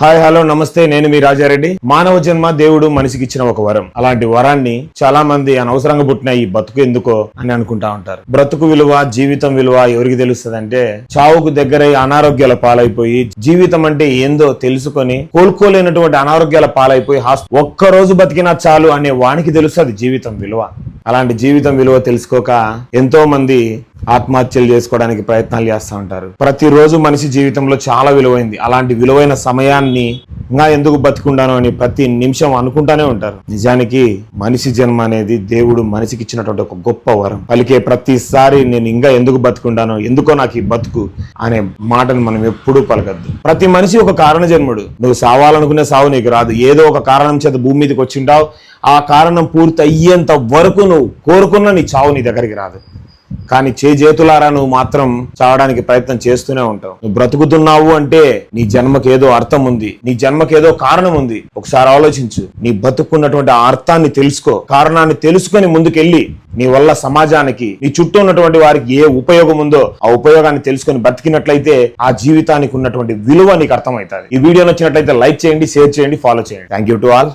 Hi hello నమస్తే, నేను మీ రాజారెడ్డి. మానవ జన్మ దేవుడు మనిషికి ఇచ్చిన ఒక వరం. అలాంటి వరాన్ని చాలా మంది అనవసరంగా పుట్టిన ఈ బతుకు ఎందుకో అని అనుకుంటా ఉంటారు. బ్రతుకు విలువ, జీవితం విలువ ఎవరికి తెలుస్తుందంటే చావుకు దగ్గరై అనారోగ్యాల పాలైపోయి జీవితం అంటే ఏందో తెలుసుకొని కోలుకోలేనటువంటి అనారోగ్యాల పాలైపోయి ఒక్క రోజు బతికినా చాలు అనే వానికి తెలుస్తుంది జీవితం విలువ. అలాంటి జీవితం విలువ తెలుసుకోక ఎంతో మంది ఆత్మహత్యలు చేసుకోవడానికి ప్రయత్నాలు చేస్తూ ఉంటారు. ప్రతిరోజు మనిషి జీవితంలో చాలా విలువైంది. అలాంటి విలువైన సమయాన్ని ఇంకా ఎందుకు బతుకుండాను అని ప్రతి నిమిషం అనుకుంటానే ఉంటారు. నిజానికి మనిషి జన్మ అనేది దేవుడు మనిషికి ఇచ్చినటువంటి ఒక గొప్ప వరం. పలికే ప్రతిసారి నేను ఇంకా ఎందుకు బతుకుండాను, ఎందుకో నాకు ఈ బతుకు అనే మాటను మనం ఎప్పుడూ పలకద్దు. ప్రతి మనిషి ఒక కారణ జన్ముడు. నువ్వు సావాలనుకునే సావు నీకు రాదు. ఏదో ఒక కారణం చేత భూమి మీదకి వచ్చింటావు. ఆ కారణం పూర్తి అయ్యేంత వరకు నువ్వు కోరుకున్న నీ చావు నీ దగ్గరికి రాదు. కానీ చేతులారా నువ్వు మాత్రం చావడానికి ప్రయత్నం చేస్తూనే ఉంటావు. నువ్వు బ్రతుకుతున్నావు అంటే నీ జన్మకేదో అర్థం ఉంది, నీ జన్మకేదో కారణం ఉంది. ఒకసారి ఆలోచించు. నీ బతుకున్నటువంటి ఆ అర్థాన్ని తెలుసుకో, కారణాన్ని తెలుసుకొని ముందుకెళ్ళి నీ వల్ల సమాజానికి, నీ చుట్టూ ఉన్నటువంటి వారికి ఏ ఉపయోగం ఉందో ఆ ఉపయోగాన్ని తెలుసుకొని బతికినట్లయితే ఆ జీవితానికి ఉన్నటువంటి విలువ నీకు అర్థమవుతుంది. ఈ వీడియో నచ్చినట్లయితే లైక్ చేయండి, షేర్ చేయండి, ఫాలో చేయండి. Thank you to all.